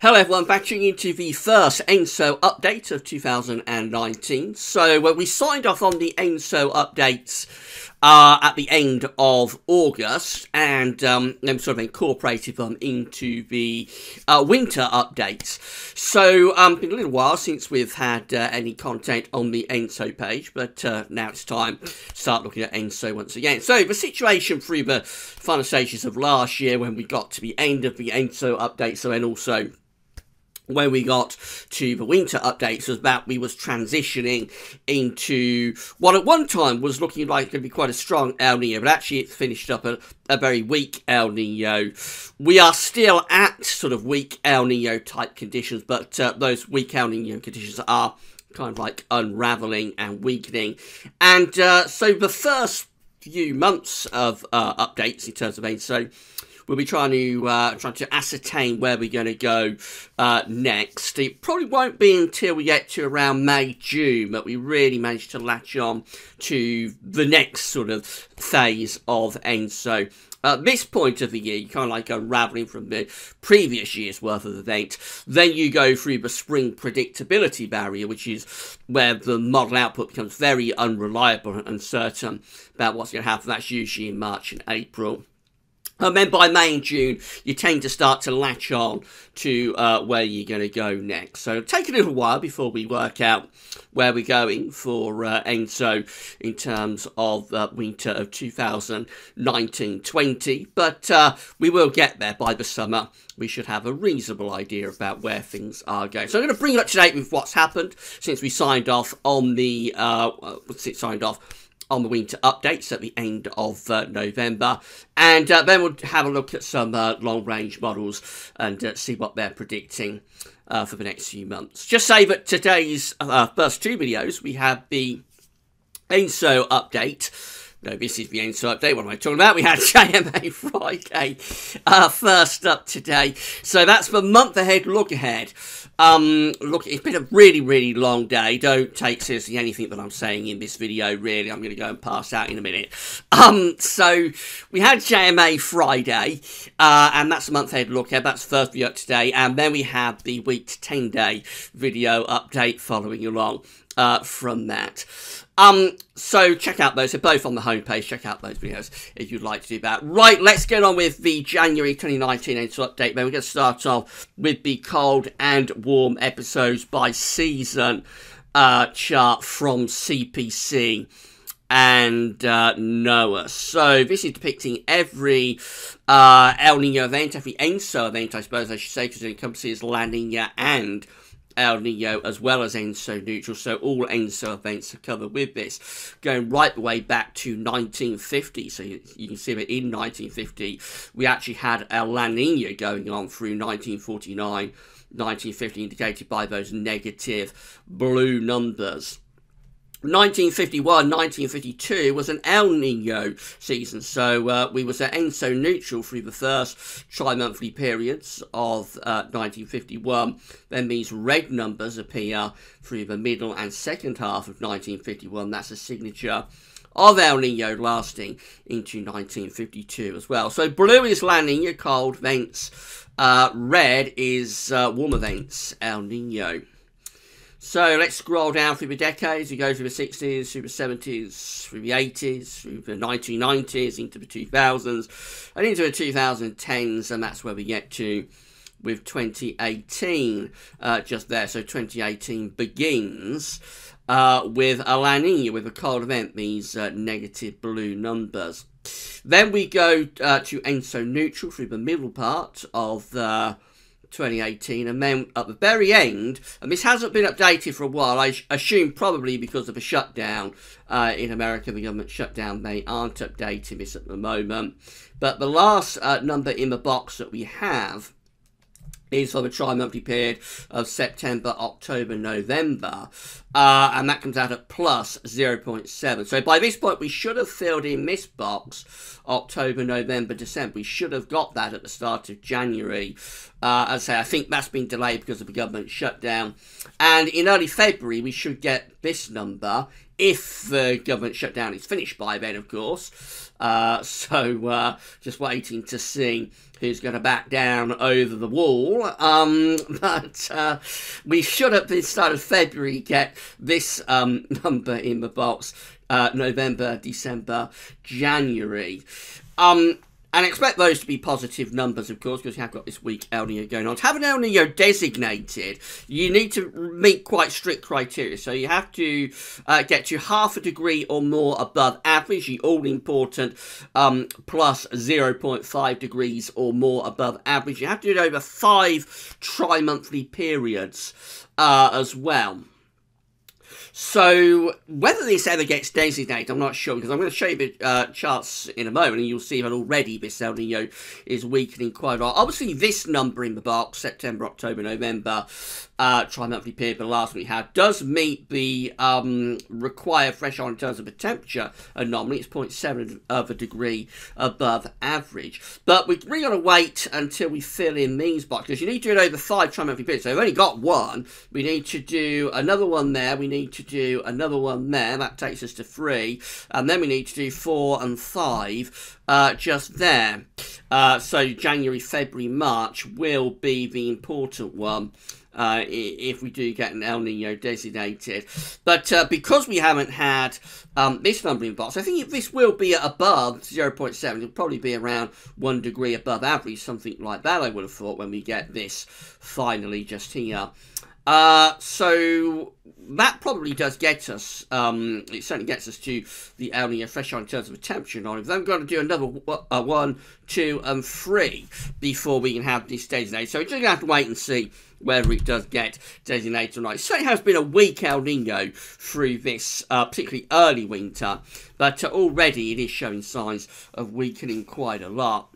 Hello everyone, back tuning into the first ENSO update of 2019. So we signed off on the ENSO updates at the end of August and then sort of incorporated them into the winter updates. So it's been a little while since we've had any content on the ENSO page, but now it's time to start looking at ENSO once again. So the situation through the final stages of last year when we got to the end of the ENSO updates, and then also when we got to the winter updates, was that we was transitioning into what at one time was looking like it could be quite a strong El Nino, but actually it's finished up a very weak El Nino. We are still at sort of weak El Nino type conditions, but those weak El Nino conditions are kind of like unraveling and weakening. And so the first few months of updates in terms of ENSO, we'll be trying to ascertain where we're going to go next. It probably won't be until we get to around May, June that we really manage to latch on to the next sort of phase of ENSO. At this point of the year, you're kind of like unravelling from the previous year's worth of event. Then you go through the spring predictability barrier, which is where the model output becomes very unreliable and uncertain about what's going to happen. That's usually in March and April. And then by May and June, you tend to start to latch on to where you're going to go next. So it'll take a little while before we work out where we're going for ENSO in terms of winter of 2019-20. But we will get there by the summer. We should have a reasonable idea about where things are going. So I'm going to bring you up to date with what's happened since we signed off on the winter updates at the end of November, and then we'll have a look at some long-range models and see what they're predicting for the next few months. Just say that today's first two videos, we have the ENSO update. No, this is the ENSO update. What am I talking about? We had JMA Friday first up today. So that's the month ahead look ahead. Look, it's been a really, really long day. Don't take seriously anything that I'm saying in this video, really. I'm going to go and pass out in a minute. So we had JMA Friday, and that's the month ahead look ahead. That's the first video up today. And then we have the week to 10-day video update following along from that. So check out those. They're both on the homepage. Check out those videos if you'd like to do that. Right, let's get on with the January 2019 ENSO update. Then we're going to start off with the cold and warm episodes by season chart from CPC and NOAA. So this is depicting every El Nino event, every ENSO event, I suppose I should say, because it encompasses La Nina and El Nino as well as ENSO neutral, so all ENSO events are covered with this, going right the way back to 1950. So you can see that in 1950 we actually had a La Nina going on through 1949, 1950, indicated by those negative blue numbers. 1951, 1952 was an El Nino season, so we was at ENSO neutral through the first tri-monthly periods of 1951. Then these red numbers appear through the middle and second half of 1951. That's a signature of El Nino lasting into 1952 as well. So blue is La Nina, cold events. Red is warm events, El Nino. So let's scroll down through the decades. We go through the 60s, through the 70s, through the 80s, through the 1990s, into the 2000s, and into the 2010s, and that's where we get to with 2018 just there. So 2018 begins with a La Nina, with a cold event, these negative blue numbers. Then we go to ENSO neutral through the middle part of 2018, and then at the very end, and this hasn't been updated for a while, I assume probably because of a shutdown in America, the government shutdown, they aren't updating this at the moment, but the last number in the box that we have is for the tri-monthly period of September, October, November, and that comes out at plus 0.7. So by this point, we should have filled in this box, October, November, December. We should have got that at the start of January. As I say, I think that's been delayed because of the government shutdown. And in early February, we should get this number if the government shutdown is finished by then, of course. So just waiting to see who's going to back down over the wall. But we should at the start of February get this number in the box. November, December, January. And expect those to be positive numbers, of course, because you have got this weak El Nino going on. To have an El Nino designated, you need to meet quite strict criteria. So you have to get to half a degree or more above average, the all-important plus 0.5 degrees or more above average. You have to do it over 5 tri-monthly periods as well. So, whether this ever gets designated, I'm not sure, because I'm going to show you the charts in a moment, and you'll see that already this El Nino is weakening quite a lot. Obviously, this number in the box, September, October, November, tri-monthly period, the last one we had, does meet the required threshold in terms of the temperature anomaly. It's 0.7 of a degree above average. But we've really got to wait until we fill in these boxes, because you need to do it over 5 tri-monthly periods. So, we've only got one. We need to do another one there. We need to do another one there. That takes us to 3. And then we need to do 4 and 5 just there. So January, February, March will be the important one if we do get an El Nino designated. But because we haven't had this number in box, I think this will be above 0.7. It'll probably be around 1 degree above average, something like that, I would have thought, when we get this finally just here. So that probably does get us, it certainly gets us to the El Nino threshold in terms of the temperature anomaly. Then we've got to do another 1, 2, and 3 before we can have this designated. So we're just going to have to wait and see whether it does get designated or not. It certainly has been a weak El Nino through this particularly early winter, but already it is showing signs of weakening quite a lot.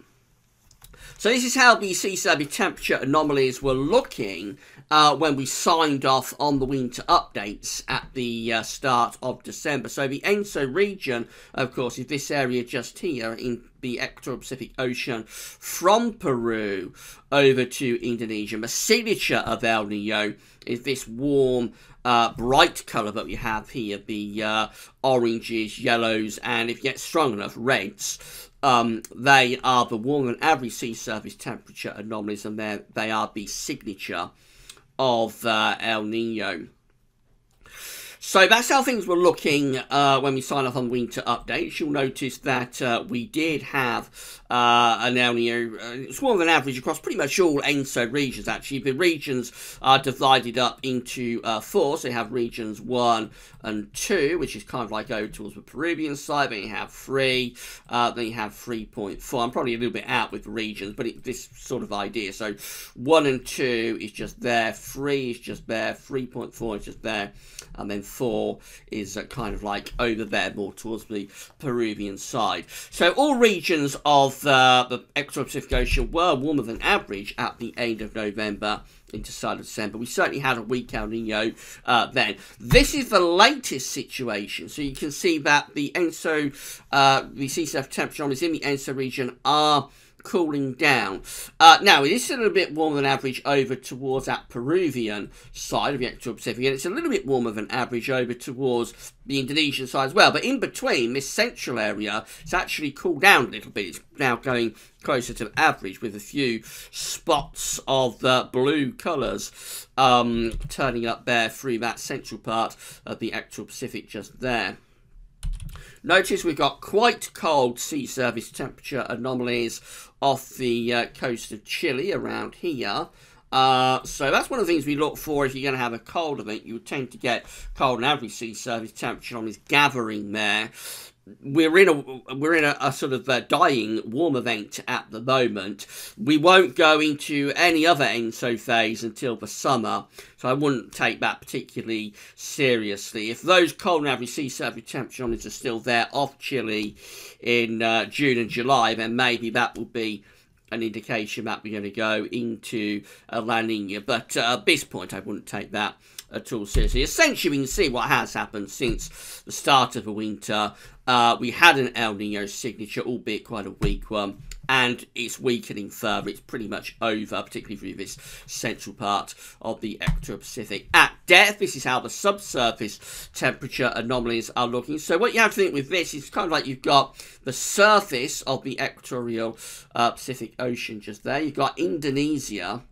So this is how the sea surface temperature anomalies were looking when we signed off on the winter updates at the start of December. So the ENSO region, of course, is this area just here in the Equatorial Pacific Ocean from Peru over to Indonesia. The signature of El Nino is this warm, bright colour that we have here, the oranges, yellows, and if you get strong enough, reds. They are the warmer than average sea surface temperature anomalies, and they are the signature of El Nino. So that's how things were looking when we signed off on winter updates. You'll notice that we did have an El Nino, it's more than average across pretty much all ENSO regions, actually. The regions are divided up into 4, so you have regions 1 and 2, which is kind of like over towards the Peruvian side. Then you have 3, then you have 3.4. I'm probably a little bit out with the regions, but this sort of idea. So 1 and 2 is just there, 3 is just there, 3.4 is just there, and then 4 is kind of like over there, more towards the Peruvian side. So all regions of the Equatorial Pacific Ocean were warmer than average at the end of November into start of December. We certainly had a weak El Nino then. This is the latest situation. So you can see that the ENSO, the sea surface temperature anomalies in the ENSO region are cooling down. Now, it is a little bit warmer than average over towards that Peruvian side of the Equatorial Pacific, and it's a little bit warmer than average over towards the Indonesian side as well. But in between, this central area, it's actually cooled down a little bit. It's now going closer to average with a few spots of blue colours turning up there through that central part of the Equatorial Pacific just there. Notice we've got quite cold sea surface temperature anomalies off the coast of Chile around here. So that's one of the things we look for if you're going to have a cold event. You would tend to get cold and average sea surface temperature anomalies gathering there. We're in a sort of dying warm event at the moment. We won't go into any other ENSO phase until the summer, so I wouldn't take that particularly seriously. If those cold and average sea surface temperature anomalies are still there off Chile in June and July, then maybe that will be an indication that we're going to go into a La Nina. But at this point, I wouldn't take that at all seriously. Essentially, we can see what has happened since the start of the winter. We had an El Nino signature, albeit quite a weak one, and it's weakening further. It's pretty much over, particularly through this central part of the Equatorial Pacific. At depth, this is how the subsurface temperature anomalies are looking. So what you have to think with this is kind of like you've got the surface of the Equatorial Pacific Ocean just there. You've got Indonesia.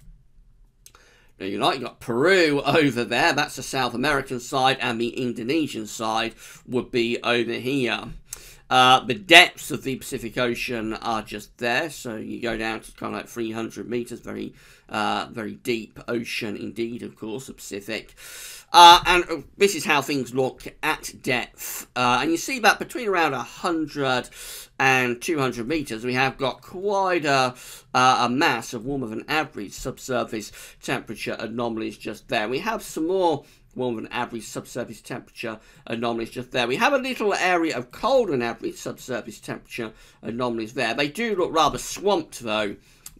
You've got Peru over there. That's the South American side, and the Indonesian side would be over here. The depths of the Pacific Ocean are just there, so you go down to kind of like 300 meters, very deep ocean indeed, of course, the Pacific. And this is how things look at depth. And you see that between around 100 and 200 meters, we have got quite a mass of warmer than average subsurface temperature anomalies just there. We have some more warmer than average subsurface temperature anomalies just there. We have a little area of colder than average subsurface temperature anomalies there. They do look rather swamped, though,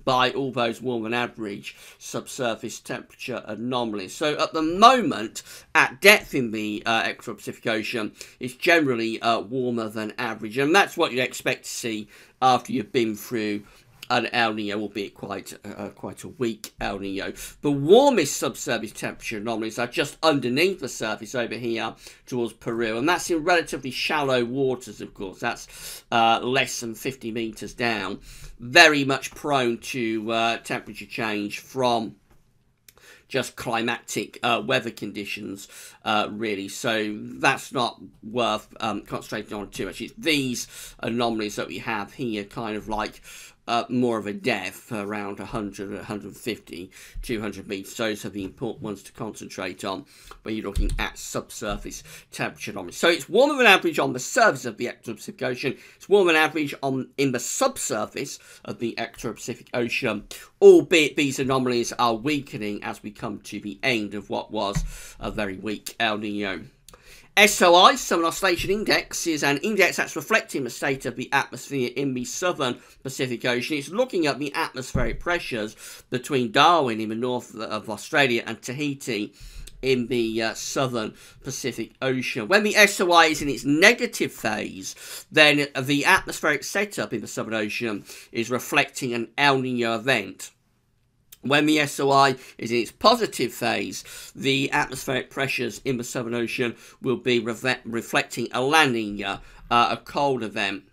by all those warmer than average subsurface temperature anomalies. So at the moment, at depth in the Equatorial Pacific Ocean, it's generally warmer than average, and that's what you'd expect to see after you've been through an El Nino, albeit quite a weak El Nino. The warmest subsurface temperature anomalies are just underneath the surface over here towards Peru, and that's in relatively shallow waters, of course. That's less than 50 meters down. Very much prone to temperature change from just climatic weather conditions, really. So that's not worth concentrating on too much. It's these anomalies that we have here, kind of like more of a depth, around 100, 150, 200 meters. Those are the important ones to concentrate on when you're looking at subsurface temperature anomalies. So it's warmer than average on the surface of the Equatorial Pacific Ocean. It's warmer than average in the subsurface of the Equatorial Pacific Ocean, albeit these anomalies are weakening as we come to the end of what was a very weak El Nino. SOI, Southern Oscillation Index, is an index that's reflecting the state of the atmosphere in the southern Pacific Ocean. It's looking at the atmospheric pressures between Darwin in the north of Australia and Tahiti in the southern Pacific Ocean. When the SOI is in its negative phase, then the atmospheric setup in the Southern Ocean is reflecting an El Nino event. When the SOI is in its positive phase, the atmospheric pressures in the Southern Ocean will be reflecting a La Nina, a cold event.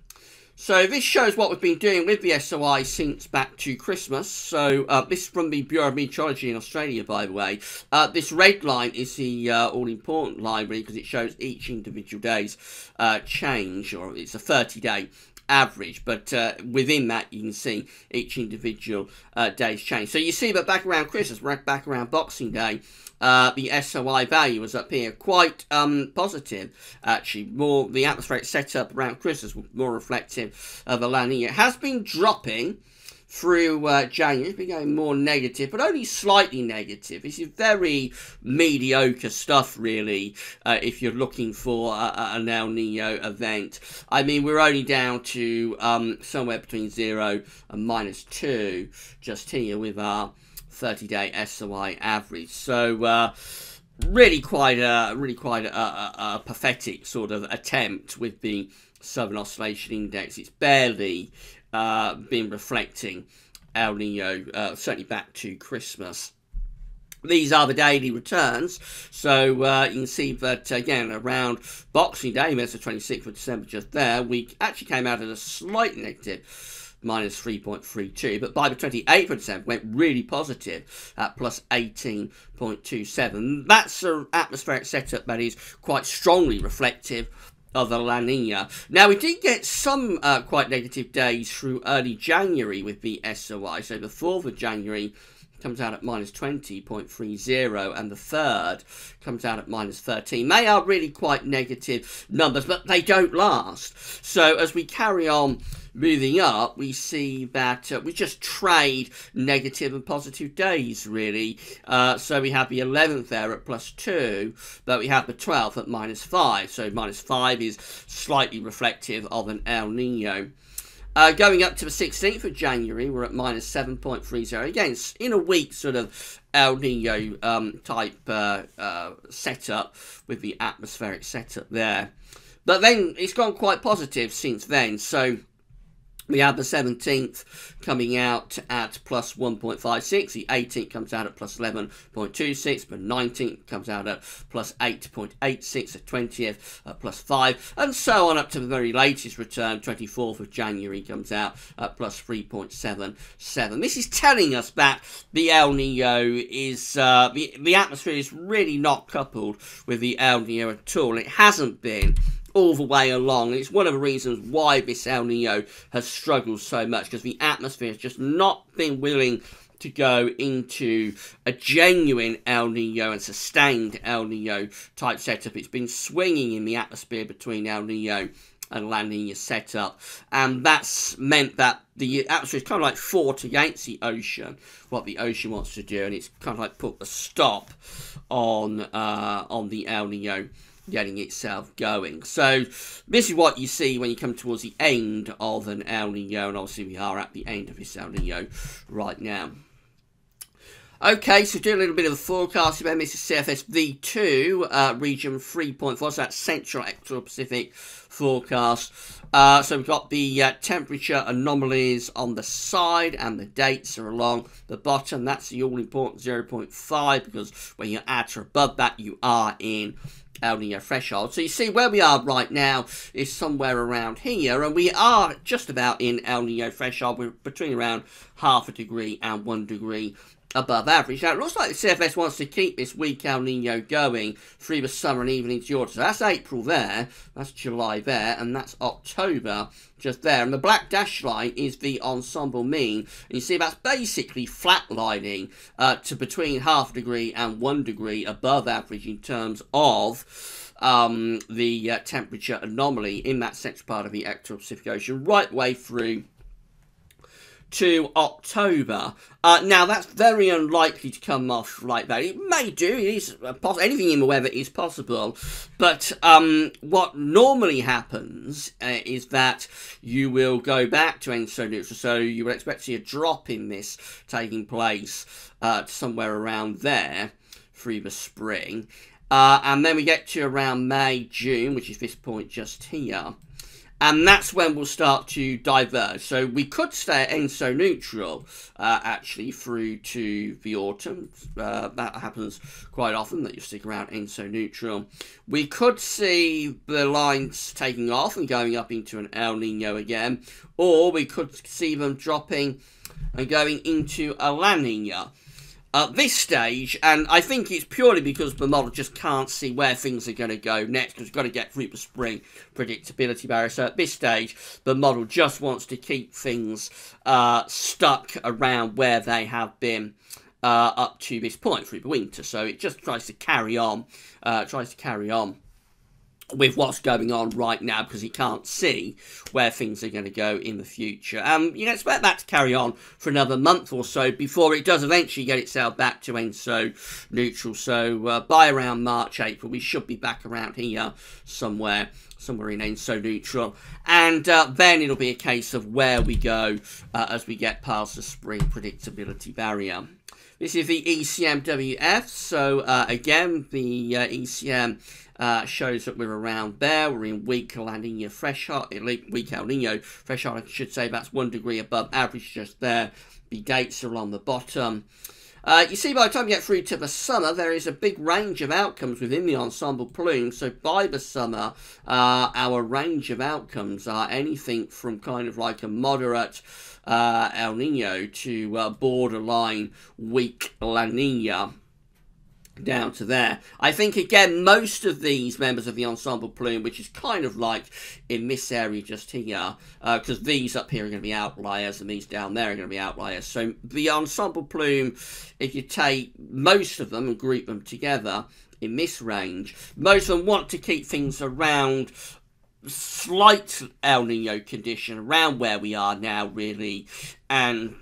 So this shows what we've been doing with the SOI since back to Christmas. So this is from the Bureau of Meteorology in Australia, by the way. This red line is the all-important line, really, because it shows each individual day's change, or it's a 30-day average, but within that you can see each individual day's change. So you see that back around Christmas, back around Boxing Day, the SOI value was up here quite positive, actually. More the atmospheric setup around Christmas was more reflective of a La Nina. It has been dropping through January. It's been going more negative, but only slightly negative. This is very mediocre stuff, really, if you're looking for an El Nino event. I mean, we're only down to somewhere between 0 and -2 just here with our 30-day SOI average. So really quite a pathetic sort of attempt with the Southern Oscillation Index. It's barely been reflecting El Nino, certainly back to Christmas. These are the daily returns, so you can see that, again, around Boxing Day, that's the 26th of December just there, we actually came out at a slightly negative, -3.32, but by the 28th of December went really positive at +18.27. That's an atmospheric setup that is quite strongly reflective of the La Nina. Now, we did get some quite negative days through early January with the SOI. So the 4th of January comes out at -20.30, and the 3rd comes out at -13. They are really quite negative numbers, but they don't last. So as we carry on moving up, we see that we just trade negative and positive days, really. So we have the 11th there at +2, but we have the 12th at -5. So -5 is slightly reflective of an El Nino. Going up to the 16th of January, we're at -7.30. Again, in a weak sort of El Nino type setup with the atmospheric setup there. But then it's gone quite positive since then. So We have the 17th coming out at plus 1.56. The 18th comes out at plus 11.26. The 19th comes out at plus 8.86. The 20th at plus 5. And so on up to the very latest return. 24th of January comes out at plus 3.77. This is telling us that the El Nino is, the atmosphere is really not coupled with the El Nino at all. It hasn't been all the way along. It's one of the reasons why this El Nino has struggled so much, because the atmosphere has just not been willing to go into a genuine El Nino and sustained El Nino type setup. It's been swinging in the atmosphere between El Nino and La Nina setup, and that's meant that the atmosphere is kind of like fought against the ocean, what the ocean wants to do, and it's kind of like put a stop on the El Nino getting itself going. So this is what you see when you come towards the end of an El Nino, and obviously we are at the end of this El Nino right now. Okay, so do a little bit of the forecast. Remember, this is CFS V2, region 3.4, so that's Central Equatorial Pacific forecast. So we've got the temperature anomalies on the side, and the dates are along the bottom. That's the all-important 0.5, because when you're at or above that, you are in El Nino threshold. So you see where we are right now is somewhere around here, and we are just about in El Nino threshold. We're between around 0.5 degree and 1 degree above average. Now, it looks like the CFS wants to keep this weak El Nino going through the summer and even into the autumn. So that's April there, that's July there, and that's October just there. And the black dashed line is the ensemble mean. And you see that's basically flatlining to between 0.5 degree and 1 degree above average in terms of the temperature anomaly in that central part of the Equatorial Pacific Ocean, right the way through to October. Now, that's very unlikely to come off like that. It may do. It is anything in the weather is possible. But what normally happens is that you will go back to ENSO neutral. So you would expect to see a drop in this taking place somewhere around there through the spring. And then we get to around May, June, which is this point just here. And that's when we'll start to diverge. So we could stay at ENSO neutral, actually, through to the autumn. That happens quite often, that you stick around ENSO neutral. We could see the lines taking off and going up into an El Nino again. Or we could see them dropping and going into a La Nina. At this stage, and I think it's purely because the model just can't see where things are going to go next, because we've got to get through the spring predictability barrier. So at this stage, the model just wants to keep things stuck around where they have been up to this point through the winter. So it just tries to carry on, with what's going on right now, because it can't see where things are going to go in the future. You can expect that to carry on for another month or so before it does eventually get itself back to ENSO neutral. So by around March, April, we should be back around here somewhere in ENSO neutral. And then it'll be a case of where we go as we get past the spring predictability barrier. This is the ECMWF. So again, the ECM shows that we're around there. We're in weak La Nina threshold, weak El Nino threshold, I should say. That's 1 degree above average just there. The dates are on the bottom. You see, by the time you get through to the summer, there is a big range of outcomes within the ensemble plume. So by the summer, our range of outcomes are anything from kind of like a moderate El Nino to borderline weak La Nina, down to there. I think, again, most of these members of the ensemble plume, which is kind of like in this area just here, because these up here are going to be outliers and these down there are going to be outliers. So the ensemble plume, if you take most of them and group them together in this range, most of them want to keep things around slight El Nino condition, around where we are now, really, and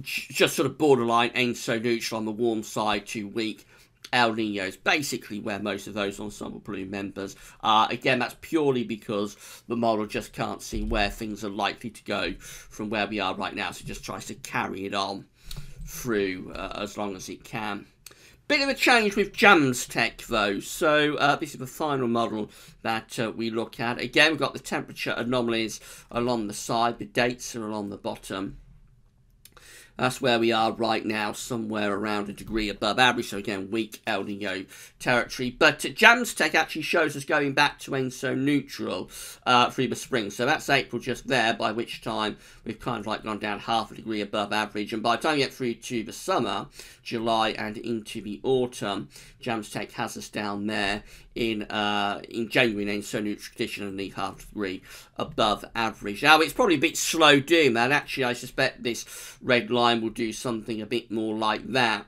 just sort of borderline ENSO neutral on the warm side to weak El Ninos, basically where most of those ensemble plume members are. Again, that's purely because the model just can't see where things are likely to go from where we are right now, so it just tries to carry it on through as long as it can. Bit of a change with Jams Tech though, so this is the final model that we look at. Again, we've got the temperature anomalies along the side, the dates are along the bottom. That's where we are right now, somewhere around a degree above average. So again, weak El Nino territory. But Jams Tech actually shows us going back to ENSO neutral through the spring. So that's April just there, by which time we've kind of like gone down half a degree above average. And by the time we get through to the summer, July and into the autumn, Jams Tech has us down there in January in ENSO neutral condition underneath half a degree above average. Now, it's probably a bit slow doing that. Actually, I suspect this red line will do something a bit more like that.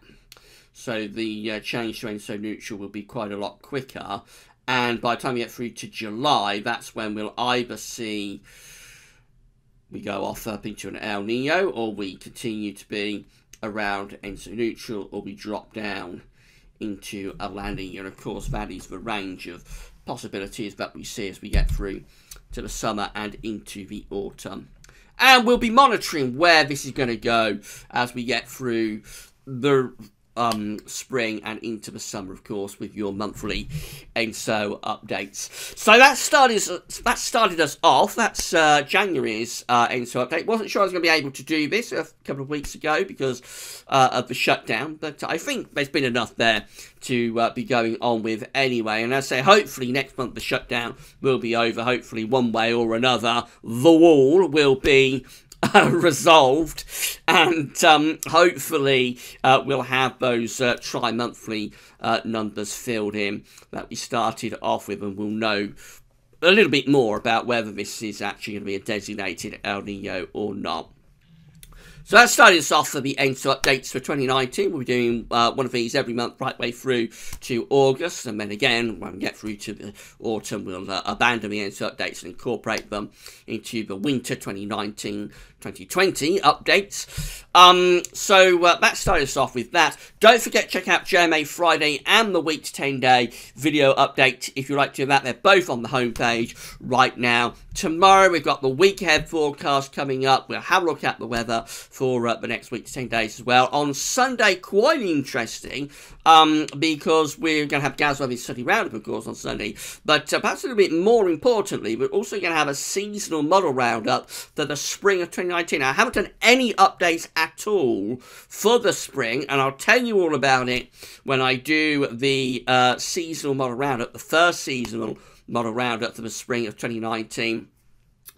So the change to ENSO neutral will be quite a lot quicker. And by the time we get through to July, that's when we'll either see we go off up into an El Nino, or we continue to be around ENSO neutral, or we drop down into a La Nina. And of course, that is the range of possibilities that we see as we get through to the summer and into the autumn. And we'll be monitoring where this is going to go as we get through the spring and into the summer, of course, with your monthly ENSO updates. So that started us off. That's January's ENSO update. Wasn't sure I was going to be able to do this a couple of weeks ago because of the shutdown, but I think there's been enough there to be going on with anyway. And as I say, hopefully next month the shutdown will be over. Hopefully one way or another the wall will be resolved, and hopefully we'll have those tri-monthly numbers filled in that we started off with, and we'll know a little bit more about whether this is actually going to be a designated El Nino or not. So that started us off for the ENSO updates for 2019. We'll be doing one of these every month right way through to August. And then again, when we get through to the autumn, we'll abandon the ENSO updates and incorporate them into the winter 2019-2020 updates. So that started us off with that. Don't forget, check out JMA Friday and the week to 10-day video update if you'd like to do that. They're both on the homepage right now. Tomorrow we've got the week ahead forecast coming up. We'll have a look at the weather for the next week to 10 days as well. On Sunday, quite interesting, because we're going to have Gaz Weather's Sunday Roundup, of course, on Sunday. But perhaps a little bit more importantly, we're also going to have a seasonal model roundup for the spring of 2019. Now, I haven't done any updates at all for the spring, and I'll tell you all about it when I do the seasonal model roundup, the first seasonal model roundup for the spring of 2019.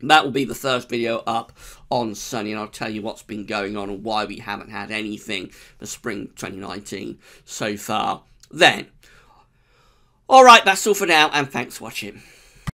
That will be the first video up on Sunday, and I'll tell you what's been going on and why we haven't had anything for spring 2019 so far then. Alright, that's all for now, and thanks for watching.